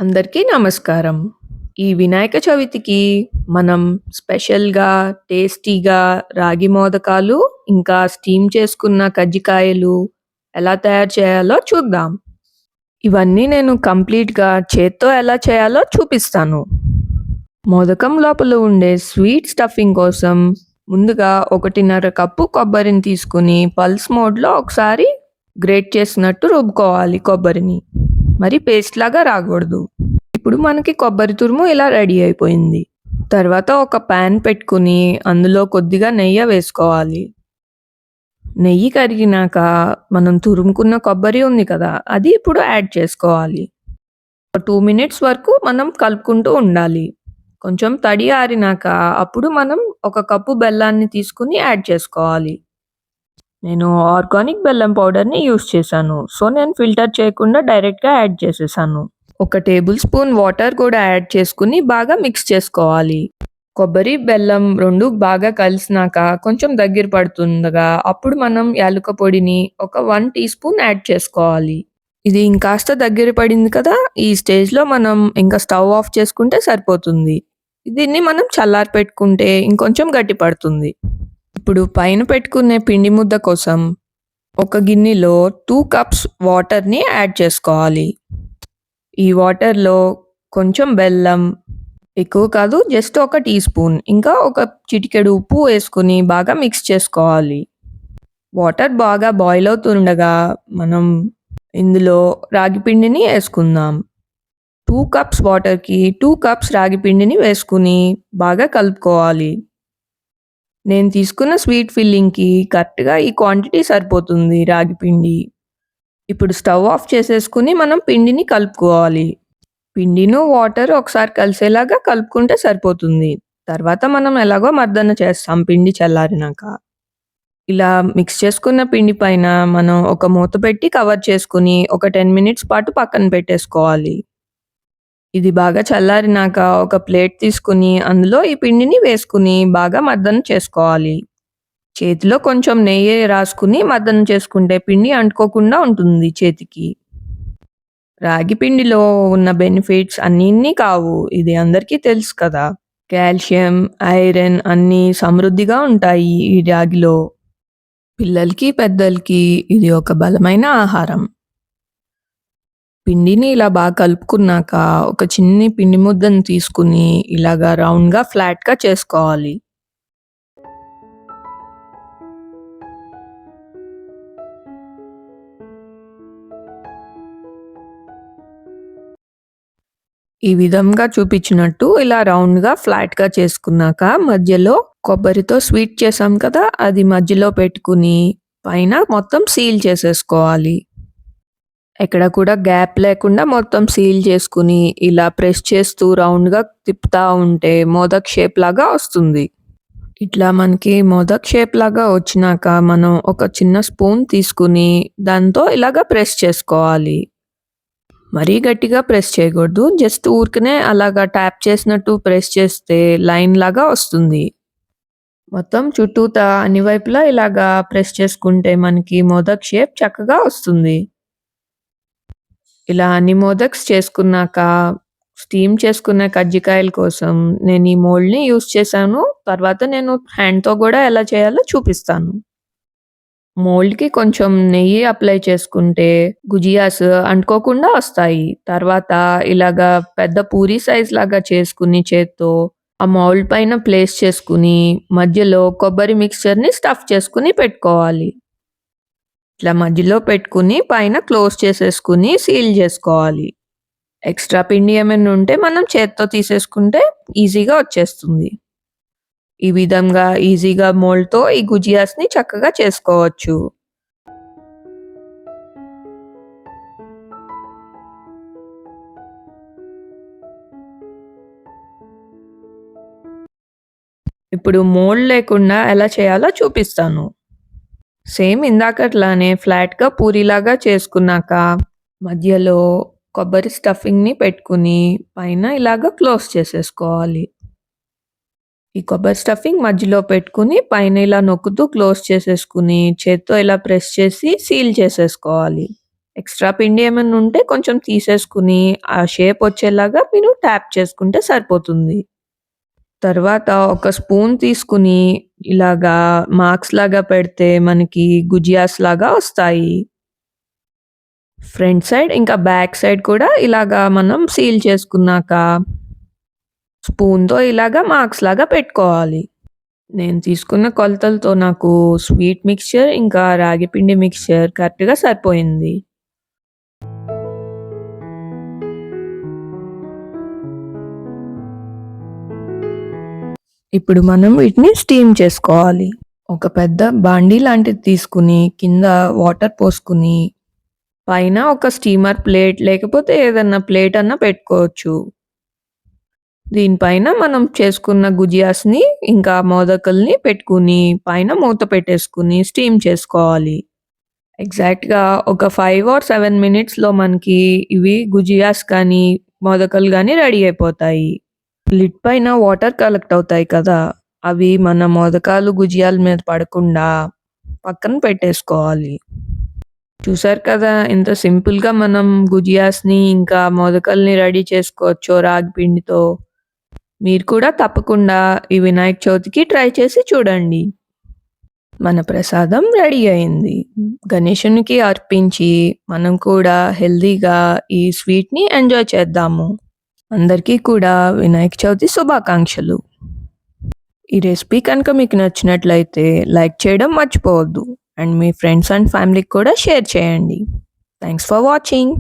అందరికీ నమస్కారం. ఈ వినాయక చవితికి మనం స్పెషల్‌గా, టేస్టీగా రాగి మోదకాలు, ఇంకా స్టీమ్ చేసుకున్న కజ్జికాయలు ఎలా తయారు చేయాలో చూద్దాం. ఇవన్నీ నేను కంప్లీట్‌గా చేత్తో ఎలా చేయాలో చూపిస్తాను. మోదకం లోపల ఉండే స్వీట్ స్టఫింగ్ కోసం ముందుగా 1:30 కప్పు కొబ్బరిని తీసుకొని పల్స్ మోడ్‌లో ఒకసారి గ్రేట్ చేసినట్టు రుబ్బుకోవాలి కొబ్బరిని. మరి పేస్ట్‌లాగా రాగూడదు. ఇప్పుడు మనకి కొబ్బరి తురుము ఇలా రెడీ అయిపోయింది. తర్వాత ఒక పాన్ పెట్టుకొని అందులో కొద్దిగా నెయ్యి వేసుకోవాలి. నెయ్యి కరిగినాక మనం తురుముకున్న కొబ్బరి ఉంది కదా! అది ఇప్పుడు యాడ్ చేసుకోవాలి. ఒక 2 మినిట్స్ వరకు మనం కలుపుకుంటూ ఉండాలి. కొంచెం తడి ఆరినాక అప్పుడు మనం ఒక కప్పు బెల్లాన్ని తీసుకొని యాడ్ చేసుకోవాలి. నేను ఆర్గానిక్ బెల్లం పౌడర్‌ని యూజ్ చేశాను. సో, నేను ఫిల్టర్ చేయకుండా డైరెక్ట్‌గా యాడ్ చేసేసాను. ఒక టేబుల్ స్పూన్ వాటర్ కూడా యాడ్ చేసుకొని బాగా మిక్స్ చేసుకోవాలి. కొబ్బరి, బెల్లం 2 బాగా కలిసినాక కొంచెం దగ్గర పడుతుండగా అప్పుడు మనం యాలుక పొడిని ఒక 1 టీ స్పూన్ యాడ్ చేసుకోవాలి. ఇది ఇంకాస్త దగ్గర పడింది కదా! ఈ స్టేజ్‌లో మనం ఇంకా స్టవ్ ఆఫ్ చేసుకుంటే సరిపోతుంది. దీన్ని మనం చల్లారపెట్టుకుంటే ఇంకొంచెం గట్టి పడుతుంది. ఇప్పుడు పైన పెట్టుకునే పిండి ముద్ద కోసం ఒక గిన్నెలో 2 కప్స్ వాటర్‌ని యాడ్ చేసుకోవాలి. ఈ వాటర్‌లో కొంచెం బెల్లం, ఎక్కువ కాదు జస్ట్ ఒక టీ స్పూన్, ఇంకా ఒక చిటికెడు ఉప్పు వేసుకొని బాగా మిక్స్ చేసుకోవాలి. వాటర్ బాగా బాయిల్ అవుతుండగా మనం ఇందులో రాగి పిండిని యేసుకుందాం. 2 కప్స్ వాటర్‌కి 2 కప్స్ రాగి పిండిని వేసుకొని బాగా కలుపుకోవాలి. నేను తీసుకున్న స్వీట్ ఫిల్లింగ్‌కి కరెక్ట్‌గా ఈ క్వాంటిటీ సరిపోతుంది రాగి పిండి. ఇప్పుడు స్టవ్ ఆఫ్ చేసేసుకొని మనం పిండిని కలుపుకోవాలి. పిండిను, వాటర్ ఒకసారి కలిసేలాగా కలుపుకుంటే సరిపోతుంది. తర్వాత మనం ఎలాగో మర్దన చేస్తాం పిండి చల్లారినాక. ఇలా మిక్స్ చేసుకున్న పిండి పైన మనం ఒక మూత పెట్టి కవర్ చేసుకొని ఒక 10 మినిట్స్ పాటు పక్కన పెట్టేసుకోవాలి. ఇది బాగా చల్లారినాక ఒక ప్లేట్ తీసుకొని అందులో ఈ పిండిని వేసుకొని బాగా మర్దన చేసుకోవాలి. చేతిలో కొంచెం నెయ్యి రాసుకొని మర్దన చేసుకుంటే పిండి అంటుకోకుండా ఉంటుంది చేతికి. రాగి పిండిలో ఉన్న బెనిఫిట్స్ అన్నీ కావు. ఇది అందరికీ తెలుసు కదా! కాల్షియం, ఐరన్ అన్నీ సమృద్ధిగా ఉంటాయి ఈ రాగిలో. పిల్లలకి, పెద్దలకి ఇది ఒక బలమైన ఆహారం. పిండిని ఇలా బాగా కలుపుకున్నాక ఒక చిన్ని పిండి ముద్దను తీసుకొని ఇలాగా రౌండ్‌గా, ఫ్లాట్‌గా చేసుకోవాలి. ఈ విధంగా చూపించినట్టు ఇలా రౌండ్‌గా, ఫ్లాట్‌గా చేసుకున్నాక మధ్యలో కొబ్బరితో స్వీట్ చేసాం కదా! అది మధ్యలో పెట్టుకొని పైన మొత్తం సీల్ చేసేసుకోవాలి. ఎక్కడ కూడా గ్యాప్ లేకుండా మొత్తం సీల్ చేసుకొని ఇలా ప్రెస్ చేస్తూ రౌండ్‌గా తిప్పుతా ఉంటే మోదక్ షేప్ లాగా వస్తుంది. ఇట్లా మనకి మోదక్ షేప్ లాగా వచ్చినాక మనం ఒక చిన్న స్పూన్ తీసుకొని దాంతో ఇలాగ ప్రెస్ చేసుకోవాలి. మరీ గట్టిగా ప్రెస్ చేయకూడదు. జస్ట్ ఊరికనే అలాగా ట్యాప్ చేసినట్టు ప్రెస్ చేస్తే లైన్ లాగా వస్తుంది. మొత్తం చుట్టూతా అన్ని వైపులా ఇలాగా ప్రెస్ చేసుకుంటే మనకి మోదక్ షేప్ చక్కగా వస్తుంది. ఇలా అన్ని మోదక్స్ చేసుకున్నాక స్టీమ్ చేసుకున్న కజ్జికాయల కోసం నేను ఈ మోల్డ్‌ని యూజ్ చేశాను. తర్వాత నేను హ్యాండ్‌తో గూడా ఎలా చేయాలో చూపిస్తాను. మోల్డ్‌కి కొంచెం నెయ్యి అప్లై చేసుకుంటే గుజియాస్ అంటుకోకుండా వస్తాయి. తర్వాత ఇలాగా పెద్ద పూరి సైజ్ లాగా చేసుకొని చేత్తో ఆ మౌల్డ్ పైన ప్లేస్ చేసుకొని మధ్యలో కొబ్బరి మిక్స్చర్‌ని స్టఫ్ చేసుకొని పెట్టుకోవాలి. ఇట్లా మధ్యలో పెట్టుకొని పైన క్లోజ్ చేసేసుకొని సీల్ చేసుకోవాలి. ఎక్స్‌ట్రా పిండి ఏమైనా ఉంటే మనం చేత్తో తీసేసుకుంటే ఈజీగా వచ్చేస్తుంది. ఈ విధంగా ఈజీగా మోల్డ్‌తో ఈ గుజియాస్‌ని చక్కగా చేసుకోవచ్చు. ఇప్పుడు మోల్డ్ లేకుండా ఎలా చేయాలో చూపిస్తాను. సేమ్ ఇందాకట్లానే ఫ్లాట్‌గా పూరిలాగా చేసుకున్నాక మధ్యలో కొబ్బరి స్టఫింగ్‌ని పెట్టుకొని పైన ఇలాగ క్లోజ్ చేసేసుకోవాలి. ఈ కొబ్బరి స్టఫింగ్ మధ్యలో పెట్టుకొని పైన ఇలా నొక్కుతూ క్లోజ్ చేసేసుకొని చేత్తో ఇలా ప్రెస్ చేసి సీల్ చేసేసుకోవాలి. ఎక్స్‌ట్రా పిండి ఏమన్నా ఉంటే కొంచెం తీసేసుకొని, ఆ షేప్ వచ్చేలాగా మీరు ట్యాప్ చేసుకుంటే సరిపోతుంది. తర్వాత ఒక స్పూన్ తీసుకొని ఇలాగా మార్క్స్ లాగా పెడితే మనకి గుజియాస్ లాగా వస్తాయి. ఫ్రంట్ సైడ్ ఇంకా బ్యాక్ సైడ్ కూడా ఇలాగా మనం సీల్ చేసుకున్నాక స్పూన్‌తో ఇలాగా మార్క్స్ లాగా పెట్టుకోవాలి. నేను తీసుకున్న కొలతలతో నాకు స్వీట్ మిక్స్చర్ ఇంకా రాగి పిండి మిక్స్చర్ కరెక్ట్‌గా సరిపోయింది. ఇప్పుడు మనం వీటిని స్టీమ్ చేసుకోవాలి. ఒక పెద్ద బాండీ లాంటిది తీసుకొని కింద వాటర్ పోసుకొని పైన ఒక స్టీమర్ ప్లేట్ లేకపోతే ఏదన్నా ప్లేట్ అన్నా పెట్టుకోవచ్చు. దీనిపైన మనం చేసుకున్న గుజియాస్‌ని ఇంకా మోదకల్ని పెట్టుకొని పైన మూత పెట్టేసుకొని స్టీమ్ చేసుకోవాలి. ఎగ్జాక్ట్‌గా ఒక 5 ఆర్ 7 మినిట్స్‌లో మనకి ఇవి గుజియాస్ కానీ, మోదకలు గానీ రెడీ అయిపోతాయి. లిడ్ పైన వాటర్ కలెక్ట్ అవుతాయి కదా! అవి మన మోదకాలు, గుజియాల మీద పడకుండా పక్కన పెట్టేసుకోవాలి. చూసారు కదా! ఎంత సింపుల్‌గా మనం గుజియాస్‌ని, ఇంకా మోదకల్ని రెడీ చేసుకోవచ్చో రాగి పిండితో. మీరు కూడా తప్పకుండా ఈ వినాయక చవితికి ట్రై చేసి చూడండి. మన ప్రసాదం రెడీ అయింది. గణేశునికి అర్పించి మనం కూడా హెల్తీగా ఈ స్వీట్‌ని ఎంజాయ్ చేద్దాము. అందరికీ కూడా వినాయక చవితి శుభాకాంక్షలు. ఈ రెసిపీ కనుక మీకు నచ్చినట్లయితే లైక్ చేయడం మర్చిపోవద్దు. అండ్ మీ ఫ్రెండ్స్ అండ్ ఫ్యామిలీకి కూడా షేర్ చేయండి. Thanks for watching.